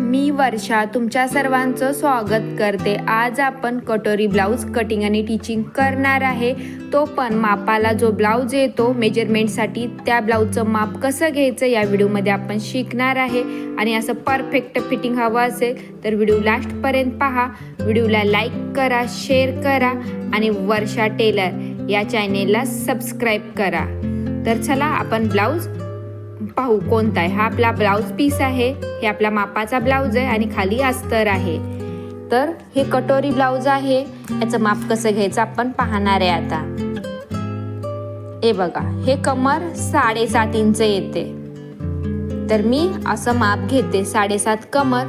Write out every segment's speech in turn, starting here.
मी वर्षा तुमच्या सर्वांचं स्वागत करते। आज आपण कटोरी ब्लाऊज कटिंग आणि टिचिंग करणार आहे, तो पण मापाला जो ब्लाऊज येतो मेजरमेंटसाठी त्या ब्लाऊजचं माप कसं घ्यायचं या व्हिडिओमध्ये आपण शिकणार आहे। आणि असं परफेक्ट फिटिंग हवं असेल तर व्हिडिओ लास्टपर्यंत पहा। व्हिडिओला लाईक करा, शेअर करा आणि वर्षा टेलर या चॅनेलला सबस्क्राईब करा। तर चला आपण ब्लाऊज पाहू कोणता आहे। हा आपला ब्लाऊज पीस आहे, हे आपला मापाचा ब्लाऊज आहे आणि खाली अस्तर आहे। तर हे कटोरी ब्लाऊज आहे, याचं माप कसं घ्यायचं आपण पाहणार आहे आता। हे बघा, हे कमर 7.5 इंच येते, तर मी असं माप घेते 7.5 कमर।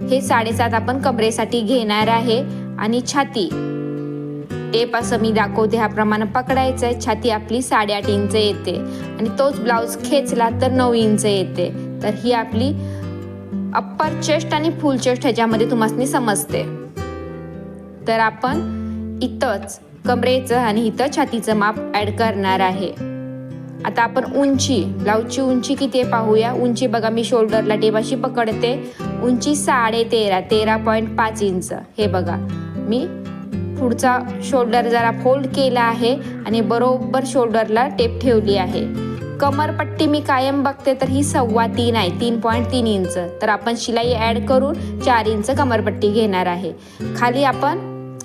हे 7.5 आपण कमरेसाठी घेणार आहे आणि छाती टेप असं मी दाखवते ह्याप्रमाणे पकडायचं आहे। छाती आपली 8.5 इंच येते आणि तोच ब्लाऊज खेचला तर 9 इंच येते। तर ही आपली अप्पर चेस्ट आणि फुल चेस्ट ह्याच्यामध्ये तुम्हाला समजते। तर आपण इथंच कमरेचं आणि इथं छातीचं माप ॲड करणार आहे। आता आपण उंची, ब्लाऊजची उंची किती आहे पाहूया। उंची बघा, मी शोल्डरला टेप अशी पकडते, उंची 13.5 इंच। हे बघा, मी पुढचा शोल्डर जरा फोल्ड केला आहे आणि बरोबर शोल्डरला टेप ठेवली आहे। कमरपट्टी मी कायम बघते तर ही 3.25 आहे, 3.3 इंच। तर आपण शिलाई ॲड करून 4 इंच कमरपट्टी घेणार आहे। खाली आपण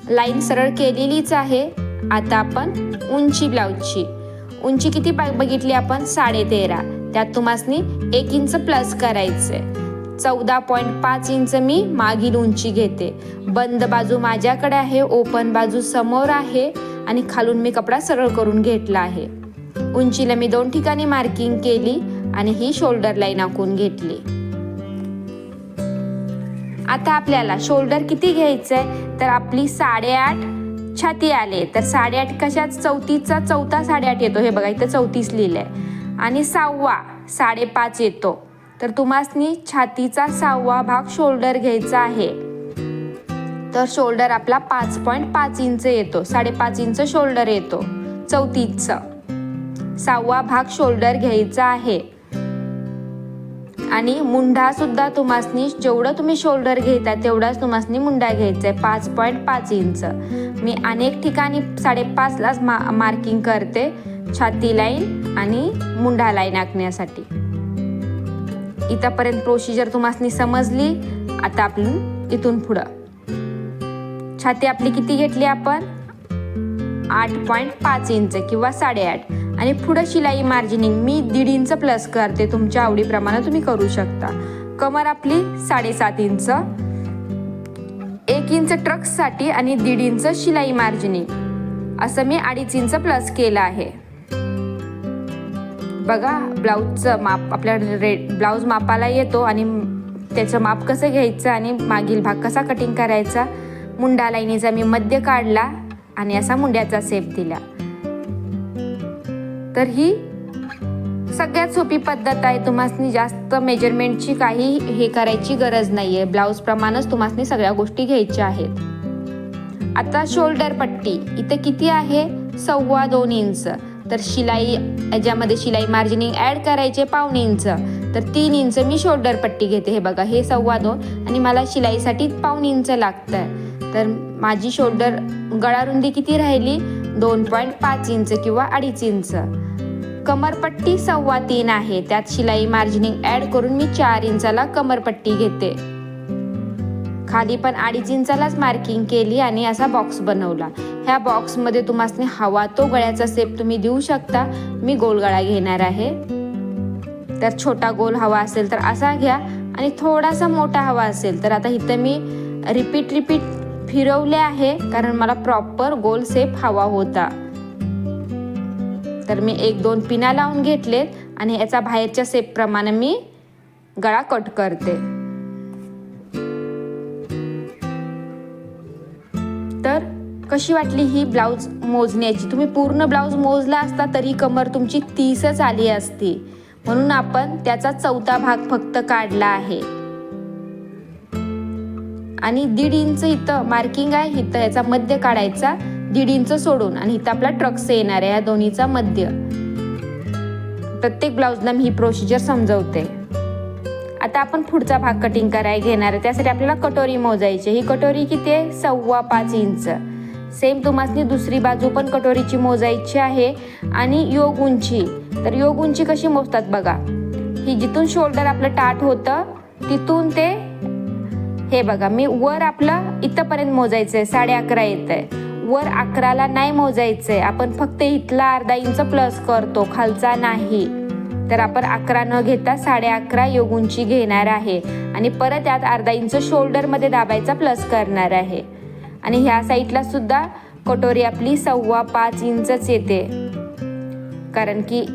लाईन सरळ केलेलीच आहे। आता आपण उंची, ब्लाऊजची उंची किती बघितली आपण 13.5, त्यात तुम्हाला 1 इंच प्लस करायचे। 14.5 इंच मी मागील उंची घेते। बंद बाजू माझ्याकडे आहे, ओपन बाजू समोर आहे आणि खालून मी कपडा सरळ करून घेतला आहे। उंचीला मी 2 ठिकाणी मार्किंग केली आणि ही शोल्डर लाईन आखून घेतली। आता आपल्याला शोल्डर किती घ्यायचंय, तर आपली 8.5 छाती आले, तर 8.5 कशात 34चा चौथा 8.5 येतो। हे बघा, इथं 34 लिहिलंय आणि 6वा 5.5 येतो। तर तुम्हाला छातीचा 6वा भाग शोल्डर घ्यायचा आहे। तर शोल्डर आपला 5.5 इंच येतो, 5.5 इंच शोल्डर येतो 34चा। 6वा भाग शोल्डर घ्यायचा आहे आणि मुंढा सुद्धा तुम्हाला जेवढं तुम्ही शोल्डर घेता तेवढाच तुम्हाला मुंढा घ्यायचा आहे, 5.5 इंच। मी अनेक ठिकाणी 5.5लाच मार्किंग करते, छाती लाईन आणि मुंढा लाईन आखण्यासाठी। इथपर्यंत प्रोसिजर तुम्हाला समजली। आता आपण इथून पुढं छाती आपली किती घेतली आपण 8.5 इंच किंवा 8.5 आणि पुढं शिलाई मार्जिनिंग मी 1.5 इंच प्लस करते, तुमच्या आवडीप्रमाणे तुम्ही करू शकता। कमर आपली 7.5 इंच, 1 इंच ट्रक्ससाठी आणि 1.5 इंच शिलाई मार्जिनिंग असं मी 2.5 इंच प्लस केलं आहे। बघा, ब्लाऊजचं माप आपल्या ब्लाऊज मापाला येतो आणि त्याचं माप कसं घ्यायचं आणि मागील भाग कसा कटिंग करायचा। मुंडा लाईनीचा मी मध्य काढला आणि असा मुंड्याचा शेप दिला। तर ही सगळ्यात सोपी पद्धत आहे, तुम्हाला जास्त मेजरमेंटची काही हे करायची गरज नाहीये। ब्लाऊज प्रमाणेच तुम्हाला सगळ्या गोष्टी घ्यायच्या आहेत। आता शोल्डर पट्टी इथे किती आहे 2.25 इंच। तर शिलाई याच्यामध्ये शिलाई मार्जिनिंग ॲड करायचे 1.25 इंच, तर 3 इंच मी शोल्डर पट्टी घेते। हे बघा, हे 2.25 आणि मला शिलाईसाठी 1.25 इंच लागतं। तर माझी शोल्डर गळा रुंदी किती राहिली 2.5 इंच किंवा 2.5 इंच। कमरपट्टी 3.25 आहे, त्यात शिलाई मार्जिनिंग ॲड करून मी 4 इंचाला कमरपट्टी घेते। खाली पण 2.5 इंचालाच मार्किंग केली आणि असा बॉक्स बनवला। ह्या बॉक्समध्ये तुम्हाला हवा तो गळ्याचा शेप तुम्ही देऊ शकता। मी गोल गळा घेणार आहे, तर छोटा गोल हवा असेल तर असा घ्या आणि थोडासा मोठा हवा असेल तर आता इथं मी रिपीट फिरवले आहे, कारण मला प्रॉपर गोल शेप हवा होता। तर मी 1-2 पिना लावून घेतलेत आणि याचा बाहेरच्या शेप प्रमाणे मी गळा कट करते। तर कशी वाटली ही ब्लाऊज मोजण्याची, तुम्ही पूर्ण ब्लाऊज मोजला असता तरी कमर तुमची 30च आली असती, म्हणून आपण त्याचा 4था भाग फक्त काढला आहे। आणि 1.5 इंच इथं मार्किंग आहे, इथं याचा मध्य काढायचा 1.5 इंच सोडून आणि इथं आपला ट्रक्स येणार आहे, या दोन्हीचा मध्य। प्रत्येक ब्लाऊजला मी ही प्रोसिजर समजवते। आता आपण पुढचा भाग कटिंग करायला घेणार आहे. त्यासाठी आपल्याला कटोरी मोजायची. ही कटोरी किती आहे? 5.25 इंच. सेम तुम्हाला दुसरी बाजू पण कटोरीची मोजायची आहे. आणि योग उंची, तर योग उंची कशी मोजतात बघा. ही जिथून शोल्डर आपलं टाट होतं तिथून ते हे बघा, मी वर आपलं इथंपर्यंत मोजायचं आहे. 11.5 येत आहे. वर 11ला नाही मोजायचंय, आपण फक्त इथला अर्धा इंच प्लस करतो, खालचा नाही. तर आपण 11 न घेता 11.5 योग उंची घेणार आहे. आणि परत यात अर्धा इंच शोल्डरमध्ये दाबायचा प्लस करणार आहे. आणि ह्या साईडला सुद्धा कटोरी आपली 5.25 इंचच येते, कारण की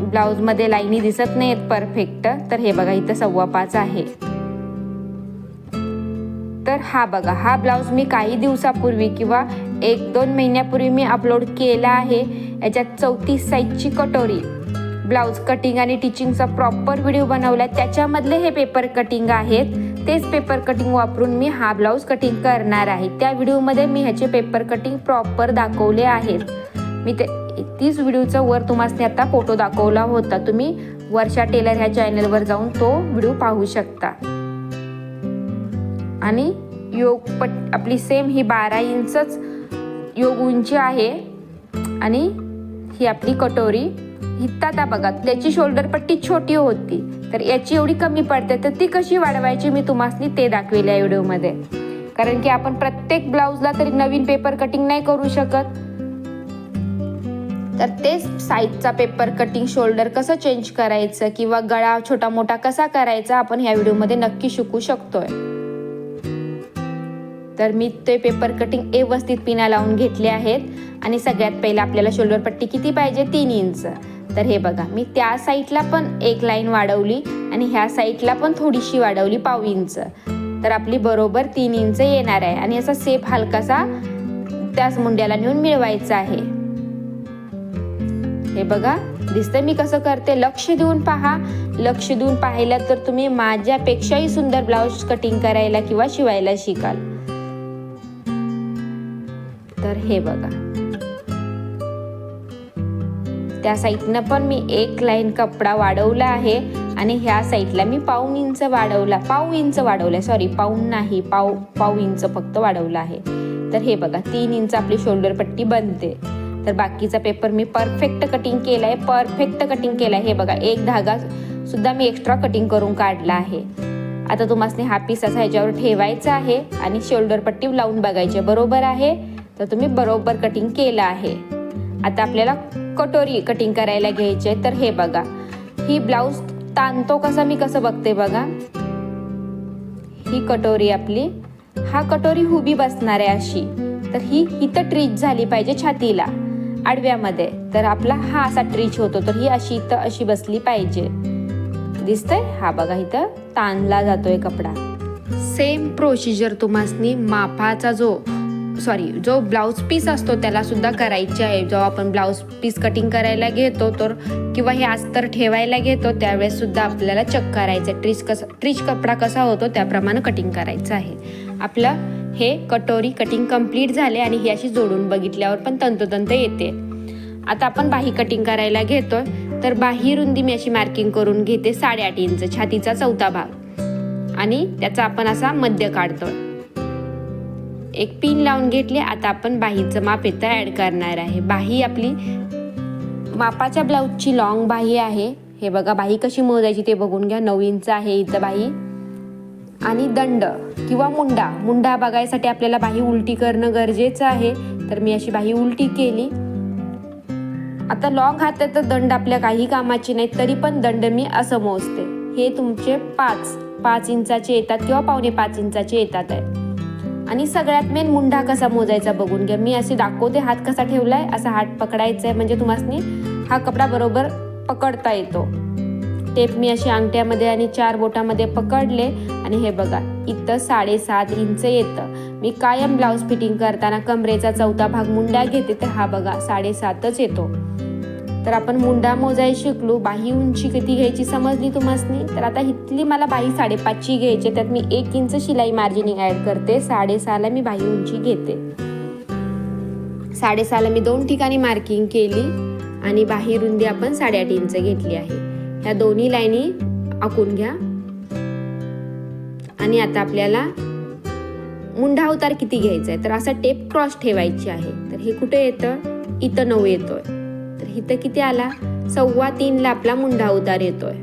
ब्लाऊजमध्ये लाईनी दिसत नाहीत परफेक्ट. तर हे बघा इथं 5.25 आहे. तर हा बघा, हा ब्लाऊज मी काही दिवसापूर्वी किंवा 1-2 महिन्यापूर्वी मी अपलोड केला आहे. याच्यात 34 साईजची कटोरी ब्लाऊज कटिंग आणि टिचिंगचा प्रॉपर व्हिडिओ बनवला. त्याच्यामधले हे पेपर कटिंग आहेत. तेच पेपर कटिंग वापरून मी हा ब्लाऊज कटिंग करणार आहे. त्या व्हिडिओमध्ये मी ह्याचे पेपर कटिंग प्रॉपर दाखवले आहेत. मी तीच व्हिडिओचा वर तुम्हाला आता फोटो दाखवला होता. तुम्ही वर्षा टेलर ह्या चॅनलवर जाऊन तो व्हिडिओ पाहू शकता. आणि योग आपली सेम ही 12 इंचच योग उंची आहे. आणि ही आपली कटोरी हिता आता बघा, त्याची शोल्डर पट्टी छोटी होती, तर याची एवढी कमी पडते. तर ती कशी वाढवायची मी तुम्हाला ते दाखवेल या व्हिडिओमध्ये. कारण की आपण प्रत्येक ब्लाऊजला तरी नवीन पेपर कटिंग नाही करू शकत. तर तेच साईजचा पेपर कटिंग, शोल्डर कसं चेंज करायचं किंवा गळा छोटा मोठा कसा करायचा आपण ह्या व्हिडिओमध्ये नक्की शिकू शकतोय. तर मी ते पेपर कटिंग व्यवस्थित पिना लावून घेतले आहेत. आणि सगळ्यात पहिला आपल्याला शोल्डर पट्टी किती पाहिजे? 3 इंच. तर हे बघा, मी त्या साईडला पण एक लाईन वाढवली आणि ह्या साईडला पण थोडीशी वाढवली 1/2 इंच. तर आपली बरोबर 3 इंच येणार आहे. आणि असा सेप हलकासा त्याच मुंड्याला नेऊन मिळवायचा आहे. हे बघा दिसतंय मी कसं करते. लक्ष देऊन पहा. लक्ष देऊन पाहिलं तर तुम्ही माझ्यापेक्षाही सुंदर ब्लाऊज कटिंग करायला किंवा शिवायला शिकाल. तर हे बघा, त्या साईडनं पण मी एक लाईन कपडा वाढवला आहे. आणि ह्या साईडला मी 1/2 इंच वाढवला. 1/2 इंच वाढवलाय, सॉरी पाऊण नाही, 1/2 इंच फक्त वाढवला आहे. तर हे बघा 3 इंच आपली शोल्डर पट्टी बनते. तर बाकीचा पेपर मी परफेक्ट कटिंग केलाय, परफेक्ट कटिंग केलाय. हे बघा एक धागा सुद्धा मी एक्स्ट्रा कटिंग करून काढला आहे. आता तुम्हाला हा पीस असा ह्याच्यावर ठेवायचा आहे आणि शोल्डर पट्टी लावून बघायची बरोबर आहे. तर तुम्ही बरोबर कटिंग केलं आहे. आता आपल्याला कटोरी कटिंग करायला घ्यायची आहे. तर हे बघा, ही ब्लाऊज ताणतो कसा मी कसं बघते बघा. ही कटोरी आपली, हा कटोरी उभी बसणार आहे अशी. तर ही इथं ट्रीच झाली पाहिजे छातीला आडव्यामध्ये. तर आपला हा असा ट्रीच होतो. तर ही अशी इथं अशी बसली पाहिजे. दिसतंय? हा बघा इथं ताणला जातोय कपडा. सेम प्रोसिजर तुम्हाला मापाचा जो ब्लाऊज पीस असतो त्याला सुद्धा करायची आहे. जेव्हा आपण ब्लाऊज पीस कटिंग करायला घेतो तर किंवा हे अस्तर ठेवायला घेतो त्यावेळेस सुद्धा आपल्याला चेक करायचं ट्रीच कपडा कसा होतो त्याप्रमाणे कटिंग करायचं आहे. आपलं हे कटोरी कटिंग कंप्लीट झाले आणि ही अशी जोडून बघितल्यावर पण तंतोतंत येते. आता आपण बाही कटिंग करायला घेतोय. तर बाही रुंदी मी अशी मार्किंग करून घेते 8.5 इंच, छातीचा 4था भाग. आणि त्याचा आपण असा मध्य काढतोय. एक पिन लावून घेतली. आता आपण बाहीचं माप इथं ऍड करणार आहे. बाही आपली मापाच्या ब्लाऊजची लॉंग बाही आहे. हे बघा बाही कशी मोजायची ते बघून घ्या. 9 इंच आहे इथं बाही. आणि दंड किंवा मुंडा बघायसाठी आपल्याला बाही उलटी करणं गरजेचं आहे. तर मी अशी बाही उलटी केली. आता लॉंग हात आहे तर दंड आपल्या काही कामाची नाही, तरी पण दंड मी असं मोजते. हे तुमचे 5 इंचाचे येतात किंवा 4.25 इंचाचे येतात आहे. आणि सगळ्यात मेन मुंडा कसा मोजायचा बघून घ्या. मी अशी दाखवते हात कसा ठेवलाय. असा हात पकडायचा आहे म्हणजे तुम्हाला हा कपडा बरोबर पकडता येतो. टेप मी अशी अंगठ्यामध्ये आणि 4 बोटामध्ये पकडले. आणि हे बघा इथं 7.5 इंच येतं. मी कायम ब्लाऊज फिटिंग करताना कमरेचा 4था भाग मुंडा घेते. तर हा बघा 7.5च येतो. तर आपण मुंडा मोजायला शिकलो. बाही उंची किती घ्यायची समजली तुम्हाला. तर आता इथली मला बाही 5.5ची घ्यायची. त्यात मी 1 इंच शिलाई मार्जिनिंग ऍड करते. 6.5ला मी बाही उंची घेते. 6.5ला मी 2 ठिकाणी मार्किंग केली. आणि बाही रुंदी आपण 8.5 इंच घेतली आहे. ह्या दोन्ही लाईनी आखून घ्या. आणि आता आपल्याला मुंढा उतार किती घ्यायचा आहे, तर असा टेप क्रॉस ठेवायची आहे. तर हे कुठे येतं, इथं 9 येतोय. तर इथं किती आला, 3.25 आपला मुंढा उतार येतोय.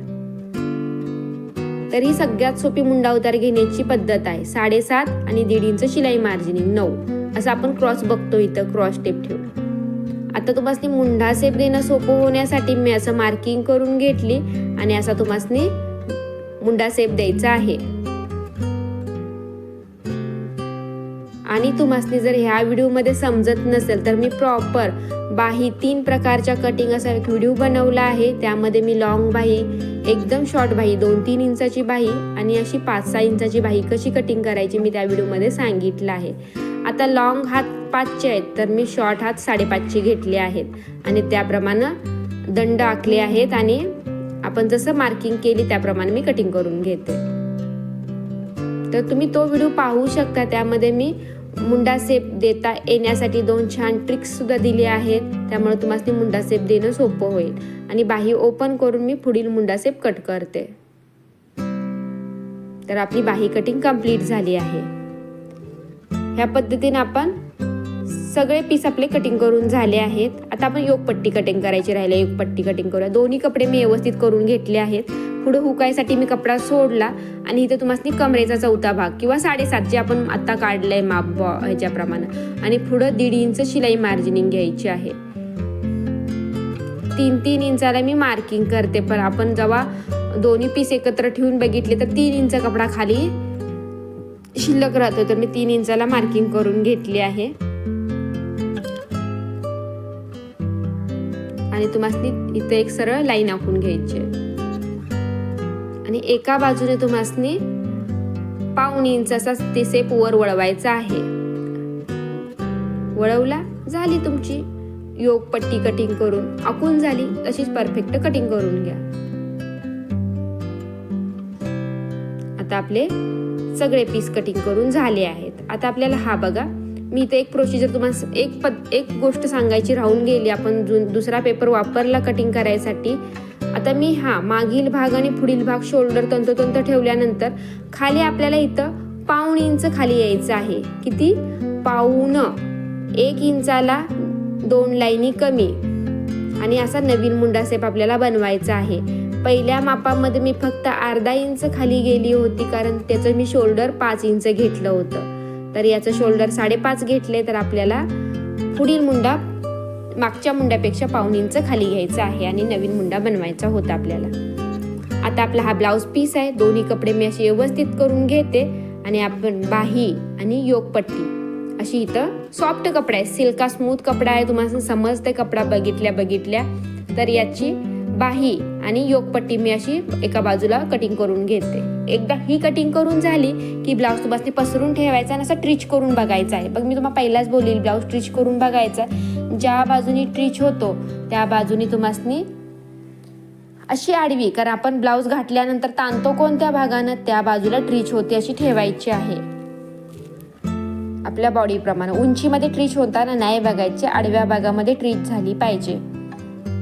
तर ही सगळ्यात सोपी मुंडा उतार घेण्याची पद्धत आहे. 7.5 आणि 1.5 इंच शिलाई मार्जिनिंग 9 असं आपण क्रॉस बघतो इथं क्रॉस टेप ठेवून. आता तुम्हाला मुंडा शेप देणं सोपं होण्यासाठी मी असं मार्किंग करून घेतली आणि असा तुम्हाला मुंडा शेप द्यायचा आहे. आणि तुम्हाला जर ह्या व्हिडिओमध्ये समजत नसेल तर मी प्रॉपर बाही 3 प्रकारच्या कटिंग असा एक व्हिडिओ बनवला आहे. त्यामध्ये मी लॉंग बाही, एकदम शॉर्ट बाही 2-3 इंचाची बाही आणि अशी 5-6 इंचाची बाही कशी कटिंग करायची मी त्या व्हिडिओमध्ये सांगितलं आहे. आता लॉंग हात 5चे आहेत तर मी शॉर्ट हात 5.5चे घेतले आहेत आणि त्याप्रमाणे दंड आखले आहेत आणि आपण जसं मार्किंग केली त्याप्रमाणे मी कटिंग करून घेते. तर तुम्ही तो व्हिडिओ पाहू शकता. त्यामध्ये मी मुंडा शेप देता येण्यासाठी 2 छान ट्रिक्स सुद्धा दिले आहेत. त्यामुळे तुम्हाला मुंडा शेप देणं सोपं होईल. आणि बाही ओपन करून मी पुढील मुंडा शेप कट करते. तर आपली बाही कटिंग कंप्लीट झाली आहे. ह्या पद्धतीने आपण सगळे पीस आपले कटिंग करून झाले आहेत. आता आपण योकपट्टी कटिंग करायची राहिले. योकपट्टी कटिंग करूया. दोन्ही कपडे मी व्यवस्थित करून घेतले आहेत. पुढे हुकायसाठी मी कपडा सोडला आणि इथे तुम्हाला कमरेचा 4था भाग किंवा 7.5 जे आपण आता काढलंय माप ह्याच्याप्रमाणे आणि पुढे 1.5 इंच शिलाई मार्जिनिंग घ्यायची आहे. 3-3 इंचाला मी मार्किंग करते. पण आपण जेव्हा दोन्ही पीस एकत्र ठेवून बघितले तर 3 इंच कपडा खाली शिल्लक राहतो. तर मी 3 इंचाला मार्किंग करून घेतली आहे. आणि तुम्हाला इथे एक सरळ लाईन आखून घ्यायची आणि एका बाजूने तुम्हाला 1.5 इंच असा ते शेप वर वळवायचा आहे. वळवला, झाली तुमची योकपट्टी कटिंग करून आखून झाली. तशीच परफेक्ट कटिंग करून घ्या. आता आपले सगळे पीस कटिंग करून झाले आहेत. आता आपल्याला हा बघा, मी इथे एक प्रोसिजर तुम्हाला एक गोष्ट सांगायची राहून गेली. आपण दुसरा पेपर वापरला कटिंग करायसाठी. आता मी मागील भाग आणि पुढील भाग शोल्डर तंतोतंत ठेवल्यानंतर खाली आपल्याला इथं 1.5 इंच खाली यायचं आहे. किती, 1 इंचाला 2 लाईनी कमी आणि असा नवीन मुंडा शेप आपल्याला बनवायचा आहे. पहिल्या मापामध्ये मी फक्त अर्धा इंच खाली गेली होती कारण त्याचं मी शोल्डर 5 इंच घेतलं होतं. तर याचं शोल्डर 5.5 घेतले तर आपल्याला पुढील मुंडा मागच्या मुंड्यापेक्षा 1.5 इंच खाली घ्यायचा आहे आणि नवीन मुंडा बनवायचा होता आपल्याला. आता आपला हा ब्लाउज पीस आहे. दोन्ही कपडे मी असे व्यवस्थित करून घेते आणि आपण बाही आणि योकपट्टी अशी इथं सॉफ्ट कपडा आहे, सिल्का स्मूथ कपडा आहे. तुम्हाला समजते कपडा बघितल्या तर याची बाही आणि योकपट्टी मी अशी एका बाजूला कटिंग करून घेते. एकदा ही कटिंग करून झाली की ब्लाऊज तुम्हाला पसरून ठेवायचा आणि असं ट्रिच करून बघायचा आहे. बघ मी तुम्हाला पहिलाच बोलली ब्लाऊज ट्रिच करून बघायचा. ज्या बाजूनी ट्रिच होतो त्या बाजूनी तुम्हाला अशी आडवी, कारण आपण ब्लाऊज घातल्यानंतर ताणतो कोणत्या भागानं त्या बाजूला ट्रिच होते अशी ठेवायची आहे. आपल्या बॉडीप्रमाणे उंचीमध्ये ट्रिच होताना नाही बघायचे, आडव्या भागामध्ये ट्रिच झाली पाहिजे.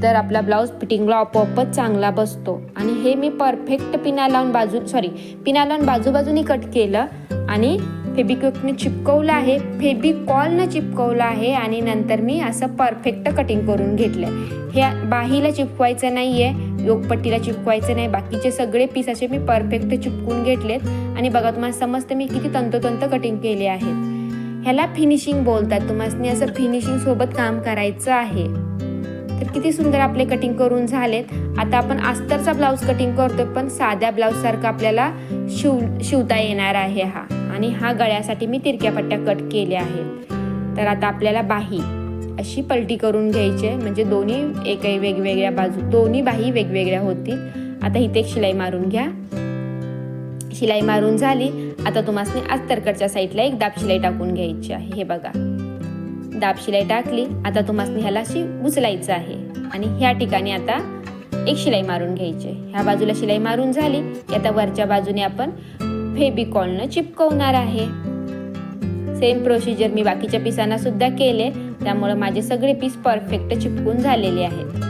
तर आपला ब्लाऊज फिटिंगला आपोआपच चांगला बसतो. आणि हे मी परफेक्ट पिना लावून बाजूबाजूनी कट केलं आणि फेबिक्विकने चिपकवलं आहे, फेबिकॉलनं चिपकवलं आहे आणि नंतर मी असं परफेक्ट कटिंग करून घेतलंय. हे बाहीला चिपकवायचं नाहीये, योकपट्टीला चिपकवायचं नाही. बाकीचे सगळे पीस असे मी परफेक्ट चिपकून घेतलेत आणि बघा तुम्हाला समजतं मी किती तंतोतंत कटिंग केले आहेत. ह्याला फिनिशिंग बोलतात. तुम्हाला असं फिनिशिंग सोबत काम करायचं आहे. तर किती सुंदर आपले कटिंग करून झालेत. आता आपण अस्तरचा ब्लाऊज कटिंग करतोय पण साध्या ब्लाऊज सारखा आपल्याला शिवता येणार आहे हा. आणि हा गळ्यासाठी मी तिरक्या पट्ट्या कट केल्या आहेत. तर आता आपल्याला बाही अशी पलटी करून घ्यायची म्हणजे दोन्ही एकही वेगवेगळ्या बाजू, दोन्ही बाही वेगवेगळ्या होतील. आता इथे एक शिलाई मारून घ्या. शिलाई मारून झाली. आता तुम्हाला अस्तरकडच्या साईडला एक दाब शिलाई टाकून घ्यायची आहे. हे बघा, दाब शिलाई टाकली. आता तुम्हाला ह्याला अशी उचलायचं आहे आणि ह्या ठिकाणी आता एक शिलाई मारून घ्यायची. ह्या बाजूला शिलाई मारून झाली. आता वरच्या बाजूने आपण फेबिकॉलनं चिपकवणार आहे. सेम प्रोसिजर मी बाकीच्या पिसांना सुद्धा केले, त्यामुळे माझे सगळे पीस परफेक्ट चिपकून झालेले आहेत.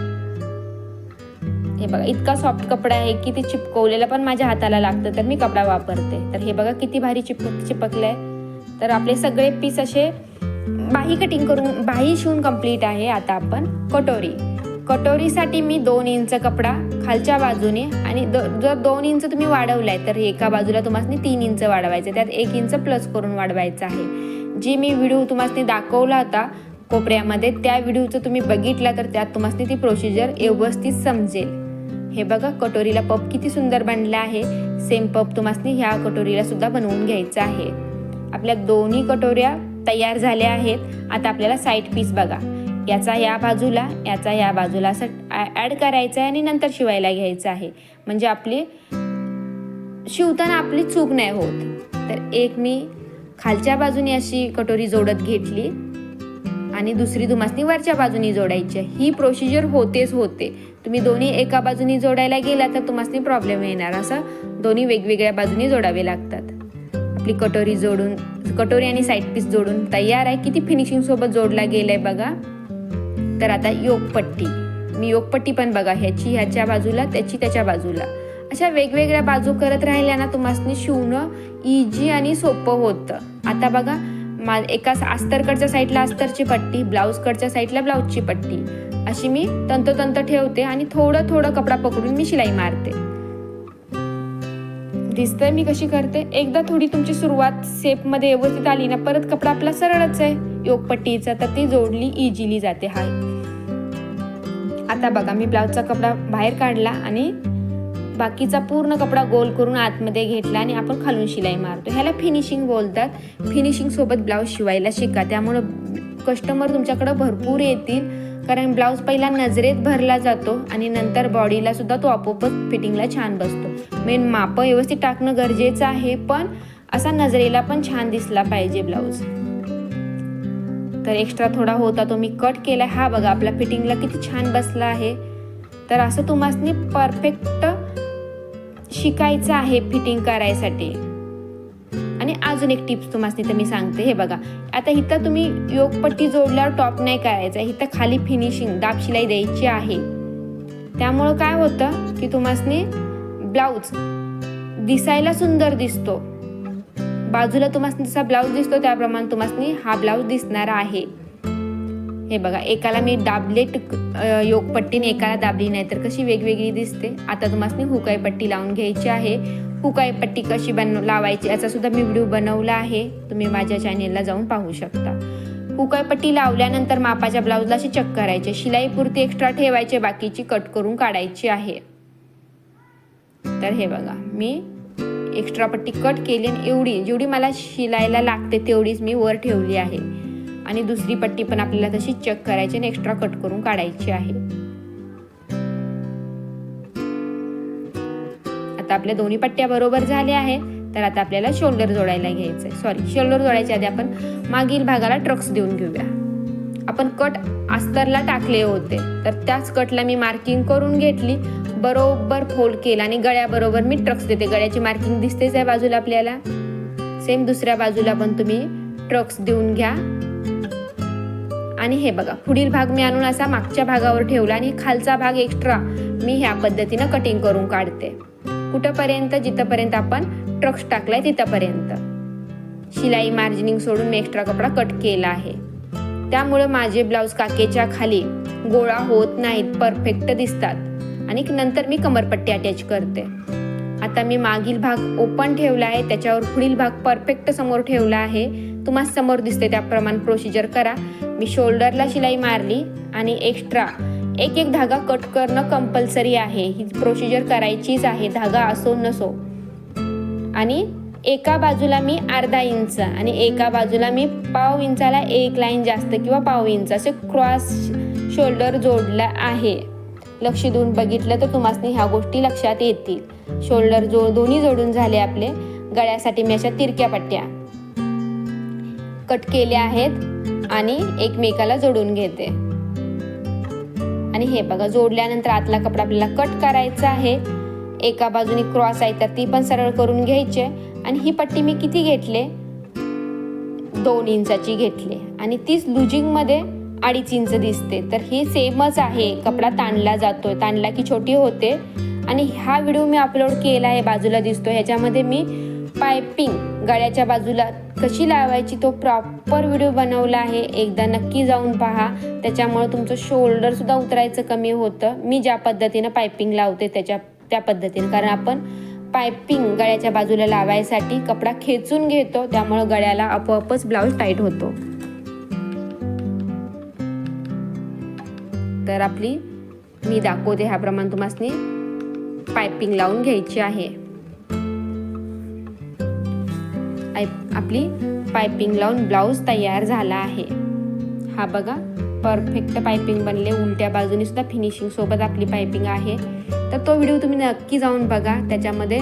हे बघा इतका सॉफ्ट कपडा आहे की ते चिपकवलेला पण माझ्या हाताला लागतं, तर मी कपडा वापरते. तर हे बघा किती भारी चिपकलंय. तर आपले सगळे पीस असे बाही कटिंग करून बाही शिवून कंप्लीट आहे. आता आपण कटोरीसाठी मी 2 इंच कपडा खालच्या बाजूने आणि जर 2 इंच तुम्ही वाढवलाय तर एका बाजूला तुम्हाला 3 इंच वाढवायचं, त्यात 1 इंच प्लस करून वाढवायचं आहे. जी मी व्हिडिओ तुम्हाला दाखवला होता कोपऱ्यामध्ये, त्या व्हिडिओचं तुम्ही बघितला तर त्यात तुम्हाला ती प्रोसिजर व्यवस्थित समजेल. हे बघा कटोरीला पप किती सुंदर बनला आहे. सेम पप तुम्हाला ह्या कटोरीला सुद्धा बनवून घ्यायचं आहे. आपल्या दोन्ही कटोऱ्या तयार झाल्या आहेत. आता आपल्याला साईड पीस बघा, याचा या बाजूला याचा या बाजूला असं ॲड करायचं आहे आणि नंतर शिवायला घ्यायचं आहे, म्हणजे आपली शिवताना आपली चूक नाही होत. तर एक मी खालच्या बाजूने अशी कटोरी जोडत घेतली आणि दुसरी तुम्हाला वरच्या बाजूनी जोडायची. ही प्रोसिजर होते. तुम्ही दोन्ही एका बाजूनी जोडायला गेला तर तुम्हाला प्रॉब्लेम येणार. असं दोन्ही वेगवेगळ्या बाजूनी जोडावे लागतात. आपली कटोरी आणि साईड पीस जोडून तयार आहे. किती फिनिशिंग सोबत जोडला गेलाय बघा. तर आता योगपट्टी, मी योगपट्टी पण बघा ह्याच्या बाजूला त्याची त्याच्या बाजूला अशा वेगवेगळ्या बाजू करत राहिल्या ना तुम्हाला शिवणं इझी आणि सोपं होतं. आता बघा एका अस्तरकडच्या साईडला अस्तरची पट्टी, ब्लाऊजकडच्या साईडला ब्लाऊजची पट्टी अशी मी तंतोतंत ठेवते आणि थोडं कपडा पकडून मी शिलाई मारते. दिसतंय मी कशी करते. एकदा थोडी तुमची सुरुवात शेपमध्ये व्यवस्थित आली ना परत कपडा आपला सरळच आहे योगपट्टीचा, तर ती जोडली इझिली जाते. आता बघा मी ब्लाऊजचा कपडा बाहेर काढला आणि बाकीचा पूर्ण कपडा गोल करून आतमध्ये घेतला आणि आपण खालून शिलाई मारतो. ह्याला फिनिशिंग बोलतात. फिनिशिंग सोबत ब्लाऊज शिवायला शिका, त्यामुळं कस्टमर तुमच्याकडे भरपूर येतील. कारण ब्लाऊज पहिला नजरेत भरला जातो आणि नंतर बॉडीला सुद्धा तो आपोआपच फिटिंगला छान बसतो. मेन माप व्यवस्थित टाकणं गरजेचं आहे, पण असा नजरेला पण छान दिसला पाहिजे ब्लाऊज. तर एक्स्ट्रा थोडा होता तो मी कट केला. हा बघा आपला फिटिंगला किती छान बसला आहे. तर असं तुम्हाला परफेक्ट शिकायचं आहे फिटिंग करायसाठी. आणि अजून एक टिप्स तुम्हाला तर मी सांगते. हे बघा आता इथं तुम्ही योगपट्टी जोडल्यावर टॉप नाही करायचं, इथं खाली फिनिशिंग दाब शिलाई द्यायची आहे. त्यामुळं काय होतं की तुम्हाला ब्लाऊज दिसायला सुंदर दिसतो. बाजूला तुम्हाला जसा ब्लाऊज दिसतो त्याप्रमाणे तुम्हाला हा ब्लाऊज दिसणार आहे. हे बघा एकाला मी दाबले योगपट्टीने, एकाला दाबली नाही तर कशी वेगवेगळी दिसते. आता तुम्हाला हुकाई पट्टी लावून घ्यायची आहे. हुकाई पट्टी कशी लावायची याचा सुद्धा मी व्हिडिओ बनवला आहे, तुम्ही माझ्या चॅनेलला जाऊन पाहू शकता. हुकाई पट्टी लावल्यानंतर मापाच्या ब्लाऊजला अशी चेक करायचे, शिलाई पुरती एक्स्ट्रा ठेवायचे, बाकीची कट करून काढायची आहे. तर हे बघा मी एक्स्ट्रा पट्टी कट केली आणि जेवढी मला शिलाईला लागते तेवढीच मी वर ठेवली आहे. आणि दुसरी पट्टी पण आपल्याला तशी चेक करायची आणि एक्स्ट्रा कट करून काढायची आहे. आता आपल्या दोन्ही पट्ट्या बरोबर झाल्या आहेत. तर आता आपल्याला शोल्डर जोडायला घ्यायचंय. शोल्डर जोडायच्या आधी आपण मागील भागाला ट्रक्स देऊन घेऊया. आपण कट अस्तरला टाकले होते तर त्याच कटला मी मार्किंग करून घेतली, बरोबर फोल्ड केला आणि गळ्याबरोबर मी ट्रक्स देते. गळ्याची मार्किंग दिसतेच आहे बाजूला आपल्याला. सेम दुसऱ्या बाजूला पण तुम्ही ट्रक्स देऊन घ्या. आणि हे बघा पुढील भाग मी आणून असा मागच्या भागावर ठेवला आणि खालचा भाग एक्स्ट्रा मी ह्या पद्धतीनं कटिंग करून काढते. कुठंपर्यंत, जिथंपर्यंत आपण ट्रक्स टाकलाय तिथंपर्यंत. शिलाई मार्जिनिंग सोडून मी एक्स्ट्रा कपडा कट केला आहे. त्यामुळे माझे ब्लाऊज काकेच्या खाली गोळा होत नाहीत, परफेक्ट दिसतात. आणि नंतर मी कमरपट्टी अटॅच करते. आता मी मागील भाग ओपन ठेवला आहे, त्याच्यावर पुढील भाग परफेक्ट समोर ठेवला आहे. तुम्हाला समोर दिसते त्याप्रमाणे प्रोसिजर करा. मी शोल्डरला शिलाई मारली आणि एक्स्ट्रा एक धागा कट करणं कंपल्सरी आहे. ही प्रोसिजर करायचीच आहे, धागा असो नसो. आणि एका बाजूला मी अर्धा इंच आणि एका बाजूला मी पाव इंचाला एक लाईन जास्त किंवा पाव इंच असे क्रॉस शोल्डर जोडला आहे. लक्ष देऊन बघितलं तर तुम्हाला ह्या गोष्टी लक्षात येतील. शोल्डर दोन्ही जोडून झाले आपले. गळ्यासाठी मी अशा तिरक्या पट्ट्या कट केल्या आहेत आणि एकमेकाला जोडून घेते. आणि हे बघा जोडल्यानंतर आतला कपडा आपल्याला कट करायचा आहे. एका बाजूने क्रॉस आहे तर ती पण सरळ करून घ्यायची. आणि ही पट्टी मी किती घेतले, 2 इंचाची घेतली आणि तीच लुजिंग मध्ये 2.5 इंच दिसते. तर हे सेमच आहे, कपडा ताणला जातोय, ताणला की छोटी होते. आणि हा व्हिडिओ मी अपलोड केला आहे, बाजूला दिसतो, ह्याच्यामध्ये मी पायपिंग गळ्याच्या बाजूला कशी लावायची तो प्रॉपर व्हिडिओ बनवला आहे. एकदा नक्की जाऊन पहा, त्याच्यामुळे तुमचं शोल्डर सुद्धा उतरायचं कमी होतं. मी ज्या पद्धतीनं पायपिंग लावते त्या पद्धतीने, कारण आपण पायपिंग गळ्याच्या बाजूला लावायसाठी कपडा खेचून घेतो, त्यामुळे गळ्याला आपोआपच ब्लाऊज टाईट होतो. तर आपली मी दाखवते ह्याप्रमाणे तुम्हाला पायपिंग लावून घ्यायची आहे. आपली पायपिंग लावून ब्लाऊज तयार झाला आहे. हा बघा, परफेक्ट पायपिंग बनले. उलट्या बाजूने सुद्धा फिनिशिंग सोबत आपली पायपिंग आहे. तर तो व्हिडिओ तुम्ही नक्की जाऊन बघा, त्याच्यामध्ये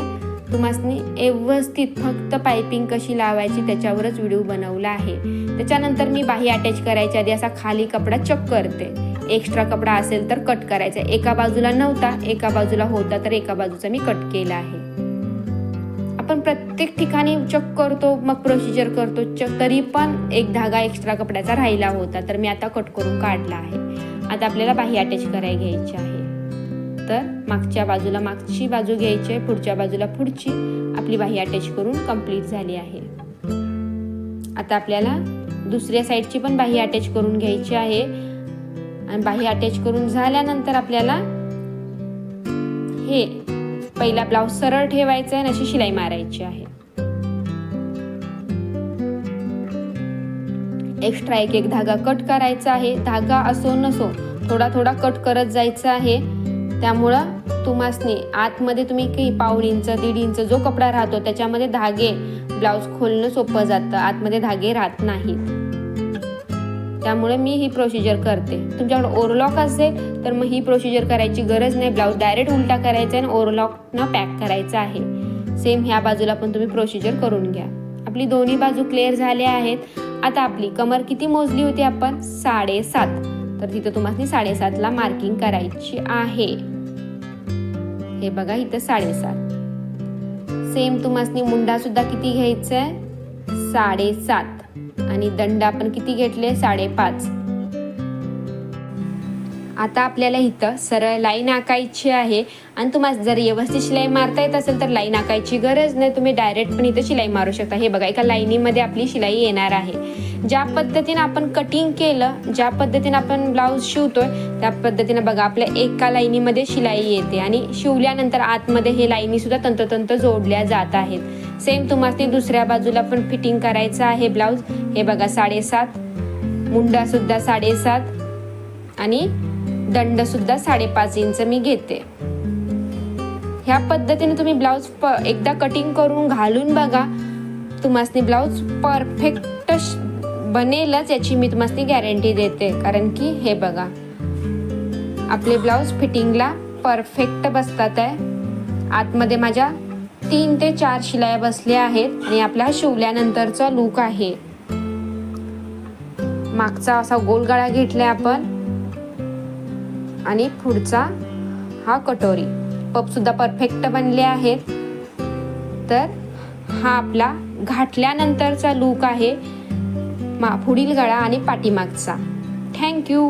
तुम्हाला व्यवस्थित फक्त पायपिंग कशी लावायची त्याच्यावरच व्हिडिओ बनवला आहे. त्याच्यानंतर मी बाही अटॅच करायच्या आधी असा खाली कपडा चेक करते. एक्स्ट्रा कपडा असेल तर कट करायचा. एका बाजूला नव्हता, एका बाजूला होता, तर एका बाजूचा मी कट केला आहे. आपण प्रत्येक ठिकाणी चेक करतो, मग प्रोसिजर करतो चेक, तरी पण एक धागा एक्स्ट्रा कपड्याचा राहिला होता, तर मी आता कट करून काढला आहे. आता आपल्याला बाही अटॅच करायला घ्यायची आहे. तर मागच्या बाजूला मागची बाजू घ्यायची आहे, पुढच्या बाजूला पुढची. आपली बाही अटॅच करून कंप्लीट झाली आहे. आता आपल्याला दुसऱ्या साईडची पण बाही अटॅच करून घ्यायची आहे. आणि बाही अटॅच करून झाल्यानंतर आपल्याला हे पहिला ब्लाऊज सरळ ठेवायचा आहे आणि अशी शिलाई मारायची आहे. एक्स्ट्रा एक धागा कट करायचा आहे. धागा असो नसो थोडा थोडा कट करत जायचा आहे. त्यामुळं तुम्हाला आतमध्ये तुम्ही काही 1.5 इंच 1.5 इंच जो कपडा राहतो त्याच्यामध्ये धागे ब्लाऊज खोलणं सोपं जातं, आतमध्ये धागे राहत नाहीत. त्यामुळे मी ही प्रोसिजर करते. तुमच्याकडे ओव्हरलॉक असेल तर मग ही प्रोसिजर करायची गरज नाही. ब्लाऊज डायरेक्ट उलटा करायचा आणि ओव्हरलॉकनं पॅक करायचा आहे. सेम ह्या बाजूला पण तुम्ही प्रोसिजर करून घ्या. आपली दोन्ही बाजू क्लिअर झाल्या आहेत. आता आपली कमर किती मोजली होती आपण? 7.5. तर तिथं तुम्हाला 7.5ला मार्किंग करायची आहे. हे बघा इथं 7.5. सेम तुम्हाला मुंडा सुद्धा किती घ्यायचा आहे? 7.5. आणि दंड आपण किती घेतले? 5.5. आता आपल्याला इथं सरळ लाईन आखायची आहे. आणि तुम्हाला जर व्यवस्थित शिलाई मारता येत असेल तर लाईन आखायची गरज नाही, तुम्ही डायरेक्ट पण इथं शिलाई मारू शकता. हे बघा, एका लाईनीमध्ये आपली शिलाई येणार आहे. ज्या पद्धतीने आपण कटिंग केलं, ज्या पद्धतीने आपण ब्लाऊज शिवतोय त्या पद्धतीने बघा आपल्या एका लाईनीमध्ये शिलाई येते. आणि शिवल्यानंतर आतमध्ये हे लाईनी सुद्धा तंतोतंत जोडल्या जात आहेत. सेम तुम्हाला दुसऱ्या बाजूला पण फिटिंग करायचं आहे ब्लाऊज. हे बघा 7.5, मुंडा सुद्धा 7.5 आणि दंड सुद्धा 5.5 इंच मी घेते. ह्या पद्धतीने तुम्ही ब्लाऊज एकदा कटिंग करून घालून बघा, तुम्हाला ब्लाऊज परफेक्ट बनेलच याची मी तुम्हाला गॅरंटी देते. कारण की हे बघा आपले ब्लाऊज फिटिंगला परफेक्ट बसतात आहे. आतमध्ये माझ्या 3 ते 4 शिलाया बसल्या आहेत. आणि आपला शिवल्यानंतरचा लूक आहे. मागचा असा गोल गळा घेतलाय आपण आणि पुढचा हा कटोरी. पप सुद्धा परफेक्ट बनले आहेत. तर हा आपला घातल्यानंतरचा लूक आहे, पुढील गळा आणि पाठीमागचा. थँक्यू.